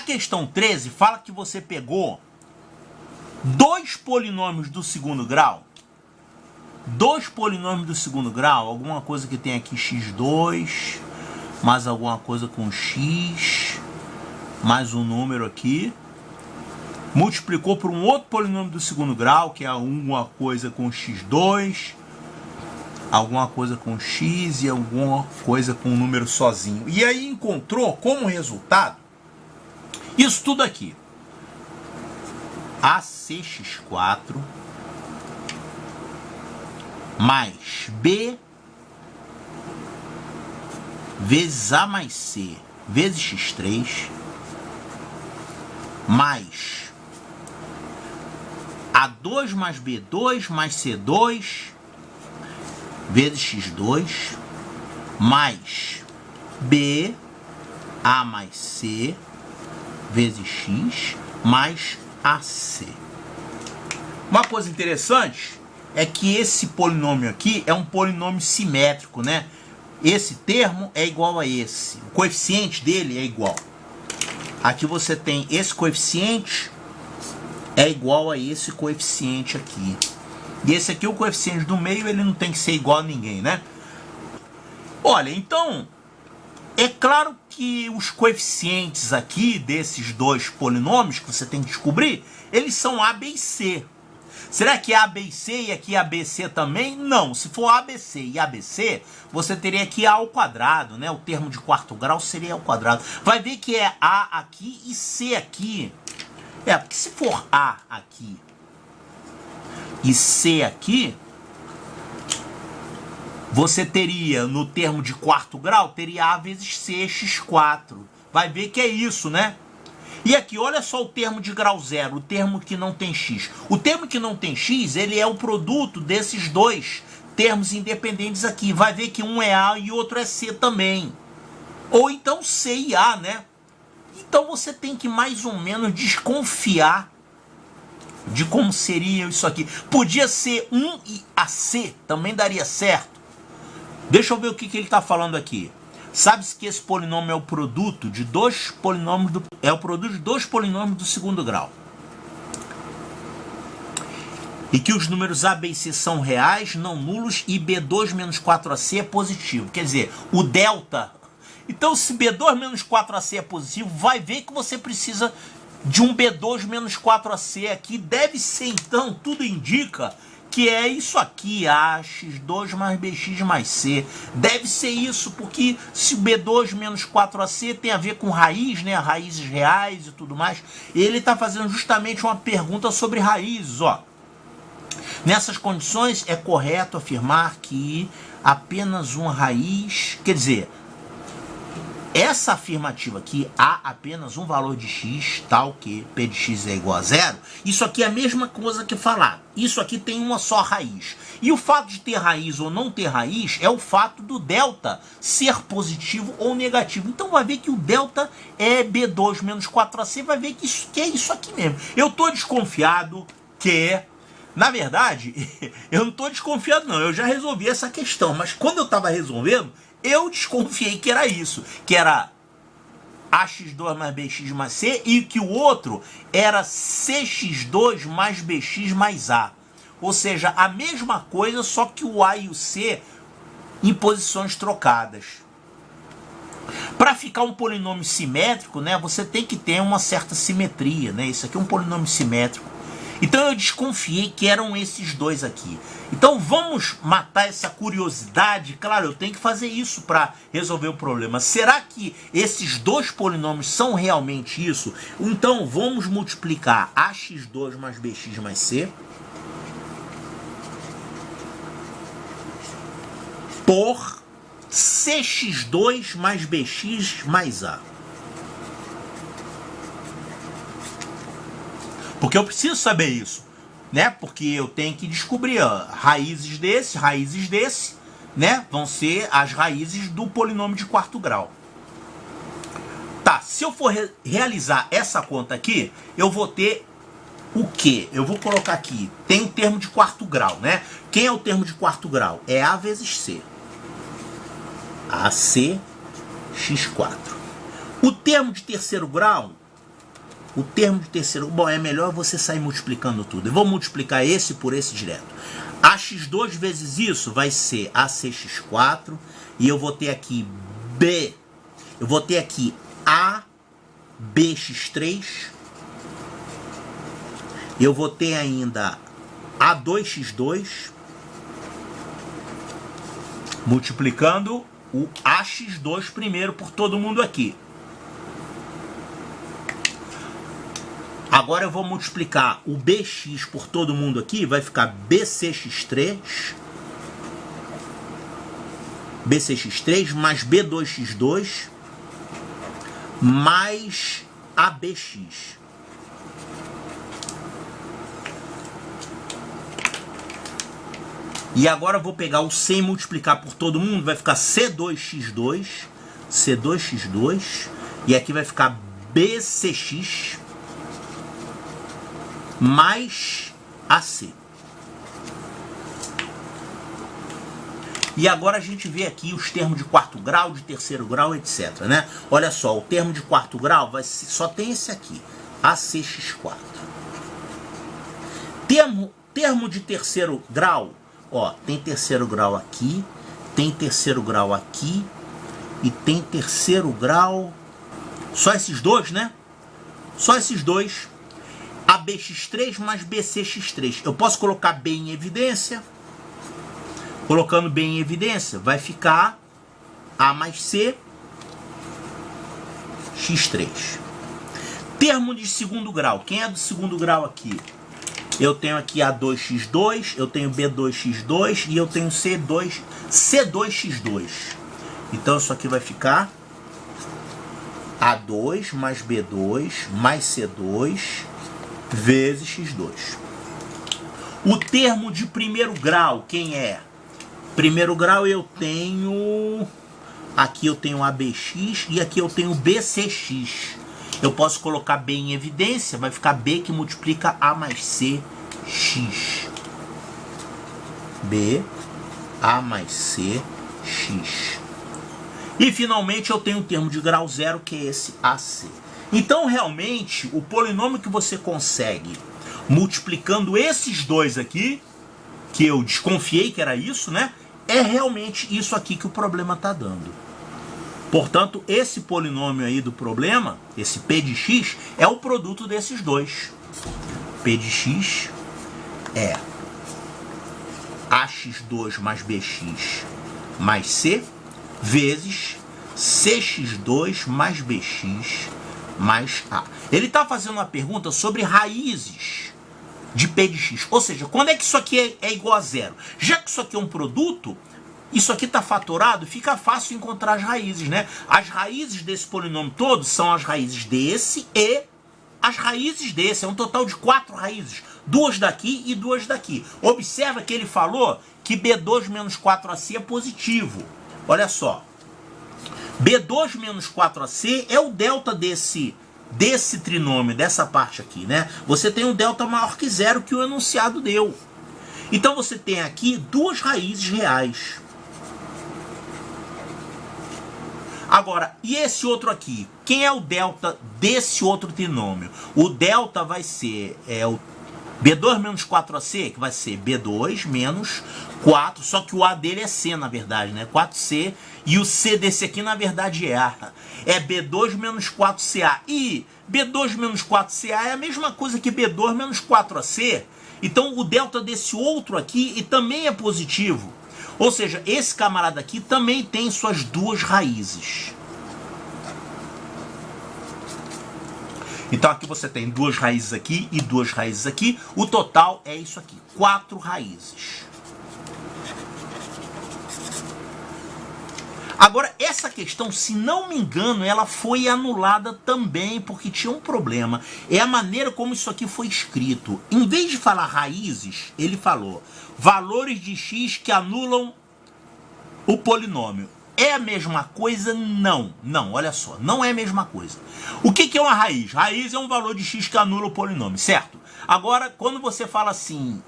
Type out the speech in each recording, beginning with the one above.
questão 13 fala que você pegou dois polinômios do segundo grau. Dois polinômios do segundo grau, alguma coisa que tem aqui x2, mais alguma coisa com x, mais um número aqui. Multiplicou por um outro polinômio do segundo grau, que é alguma coisa com x2, alguma coisa com x e alguma coisa com um número sozinho. E aí encontrou como resultado isso tudo aqui. ACx4 mais B vezes A mais C vezes x3 mais A2 mais B2 mais C2 vezes x2 mais B A mais C vezes x mais AC. Uma coisa interessante é que esse polinômio aqui é um polinômio simétrico, né? Esse termo é igual a esse. O coeficiente dele é igual. Aqui você tem esse coeficiente é igual a esse coeficiente aqui. E esse aqui, o coeficiente do meio, ele não tem que ser igual a ninguém, né? Olha, então, é claro que os coeficientes aqui desses dois polinômios que você tem que descobrir, eles são A, B e C. Será que é A, B e C e aqui ABC também? Não. Se for ABC e ABC, você teria aqui A ao quadrado, né? O termo de quarto grau seria ao quadrado. Vai ver que é A aqui e C aqui. Porque se for A aqui e C aqui, você teria, no termo de quarto grau, teria A vezes C, x4. Vai ver que é isso, né? E aqui, olha só o termo de grau zero, o termo que não tem x. O termo que não tem x, ele é o produto desses dois termos independentes aqui. Vai ver que um é A e o outro é C também. Ou então C e A, né? Então você tem que mais ou menos desconfiar de como seria isso aqui. Podia ser 1 e AC, também daria certo. Deixa eu ver o que ele está falando aqui. Sabe-se que esse polinômio é o produto de dois polinômios do segundo grau. E que os números A, B e C são reais, não nulos, e B2 menos 4AC é positivo. Quer dizer, o delta. Então, se B2 menos 4AC é positivo, vai ver que você precisa de um B2 menos 4AC aqui. Deve ser, então, tudo indica que é isso aqui, AX2 mais BX mais C. Deve ser isso, porque se o B2 menos 4AC tem a ver com raiz, né? Raízes reais e tudo mais. Ele está fazendo justamente uma pergunta sobre raízes, ó. Nessas condições, é correto afirmar que apenas uma raiz, quer dizer, essa afirmativa aqui, há apenas um valor de x, tal que p de x é igual a zero, isso aqui é a mesma coisa que falar. Isso aqui tem uma só raiz. E o fato de ter raiz ou não ter raiz é o fato do delta ser positivo ou negativo. Então vai ver que o delta é B2 menos 4AC, vai ver que é isso aqui mesmo. Eu estou desconfiado que... Na verdade, eu não estou desconfiado não, eu já resolvi essa questão, mas quando eu estava resolvendo, eu desconfiei que era isso, que era AX2 mais BX mais C e que o outro era CX2 mais BX mais A. Ou seja, a mesma coisa, só que o A e o C em posições trocadas. Para ficar um polinômio simétrico, né, você tem que ter uma certa simetria, né? Isso aqui é um polinômio simétrico. Então eu desconfiei que eram esses dois aqui. Então vamos matar essa curiosidade. Claro, eu tenho que fazer isso para resolver o problema. Será que esses dois polinômios são realmente isso? Então vamos multiplicar AX2 mais BX mais C por CX2 mais BX mais A. Porque eu preciso saber isso, né? Porque eu tenho que descobrir, ó, raízes desse, né? Vão ser as raízes do polinômio de quarto grau. Tá, se eu for realizar essa conta aqui, eu vou ter o quê? Eu vou colocar aqui, tem o termo de quarto grau, né? Quem é o termo de quarto grau? É A vezes C. AC x4. O termo de terceiro grau O termo de terceiro... Bom, é melhor você sair multiplicando tudo. Eu vou multiplicar esse por esse direto. AX2 vezes isso vai ser ACX4. E eu vou ter aqui B. Eu vou ter aqui ABX3. Eu vou ter ainda A2X2. Multiplicando o AX2 primeiro por todo mundo aqui. Agora eu vou multiplicar o BX por todo mundo aqui. Vai ficar BCX3. BCX3 mais B2X2 mais ABX. E agora eu vou pegar o 100 e multiplicar por todo mundo. Vai ficar C2X2. C2X2. E aqui vai ficar BCX mais AC. E agora a gente vê aqui os termos de quarto grau, de terceiro grau, etc, né? Olha só, o termo de quarto grau só tem esse aqui, ACX4. Termo de terceiro grau, ó, tem terceiro grau aqui, tem terceiro grau aqui e tem terceiro grau... Só esses dois, né? Só esses dois. ABX3 mais BCX3. Eu posso colocar B em evidência. Colocando B em evidência, vai ficar A mais C, X3. Termo de segundo grau. Quem é do segundo grau aqui? Eu tenho aqui A2X2, eu tenho B2X2 e eu tenho C2X2. Então isso aqui vai ficar A2 mais B2 mais C2 vezes X2. O termo de primeiro grau, quem é? Primeiro grau eu tenho... Aqui eu tenho ABX e aqui eu tenho BCX. Eu posso colocar B em evidência, vai ficar B que multiplica A mais C, X. B, A mais C, X. E finalmente eu tenho o termo de grau zero, que é esse AC. Então realmente o polinômio que você consegue multiplicando esses dois aqui, que eu desconfiei que era isso, né? É realmente isso aqui que o problema está dando. Portanto, esse polinômio aí do problema, esse P de x, é o produto desses dois. P de x é AX2 mais BX mais C vezes CX2 mais BX mais A. Ele está fazendo uma pergunta sobre raízes de P de x. Ou seja, quando é que isso aqui é igual a zero? Já que isso aqui é um produto, isso aqui está fatorado, fica fácil encontrar as raízes, né? As raízes desse polinômio todo são as raízes desse e as raízes desse. É um total de 4 raízes. 2 daqui e 2 daqui. Observa que ele falou que B2 menos 4AC é positivo. Olha só. B2 menos 4AC é o delta desse trinômio, dessa parte aqui, né? Você tem um delta maior que zero que o enunciado deu. Então você tem aqui 2 raízes reais. Agora, e esse outro aqui? Quem é o delta desse outro trinômio? O delta vai ser o B2 menos 4AC, que vai ser B2 menos 4, só que o A dele é C, na verdade, né? 4C, e o C desse aqui, na verdade, é A. É B2 menos 4CA. E B2 menos 4CA é a mesma coisa que B2 menos 4AC. Então, o delta desse outro aqui também é positivo. Ou seja, esse camarada aqui também tem suas 2 raízes. Então aqui você tem 2 raízes aqui e 2 raízes aqui. O total é isso aqui, 4 raízes. Agora, essa questão, se não me engano, ela foi anulada também, porque tinha um problema. É a maneira como isso aqui foi escrito. Em vez de falar raízes, ele falou valores de x que anulam o polinômio. É a mesma coisa? Não. Não, olha só. Não é a mesma coisa. O que é uma raiz? Raiz é um valor de x que anula o polinômio, certo? Agora, quando você fala assim...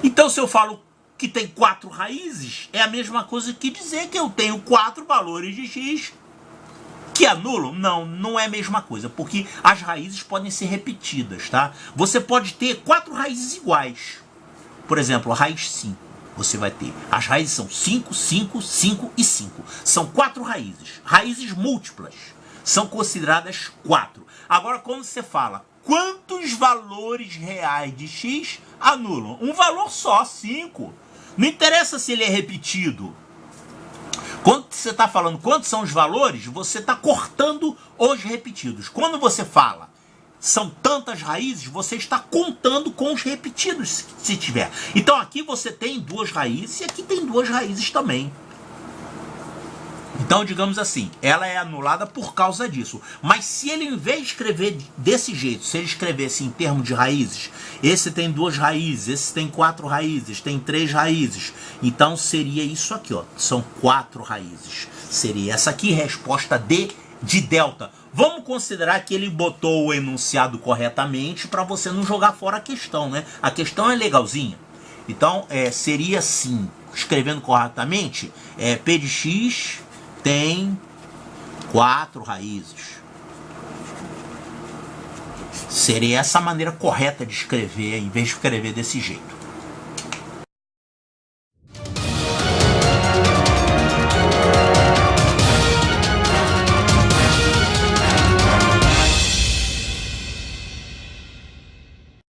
Então, se eu falo que tem 4 raízes, é a mesma coisa que dizer que eu tenho 4 valores de x Que anulam? Não, não é a mesma coisa, porque as raízes podem ser repetidas, tá? Você pode ter 4 raízes iguais. Por exemplo, a raiz 5. Você vai ter. As raízes são 5, 5, 5 e 5. São 4 raízes. Raízes múltiplas. São consideradas 4. Agora, quando você fala quantos valores reais de x anulam? Um valor só, 5. Não interessa se ele é repetido. Quando você está falando quantos são os valores, você está cortando os repetidos. Quando você fala são tantas raízes, você está contando com os repetidos, se tiver. Então aqui você tem 2 raízes e aqui tem 2 raízes também. Então, digamos assim, ela é anulada por causa disso. Mas se ele, em vez de escrever desse jeito, se ele escrevesse em termos de raízes, esse tem 2 raízes, esse tem 4 raízes, tem 3 raízes, então seria isso aqui, ó. São 4 raízes. Seria essa aqui, resposta D de delta. Vamos considerar que ele botou o enunciado corretamente para você não jogar fora a questão, né? A questão é legalzinha. Então, seria assim, escrevendo corretamente, P de x tem 4 raízes. Seria essa a maneira correta de escrever, em vez de escrever desse jeito.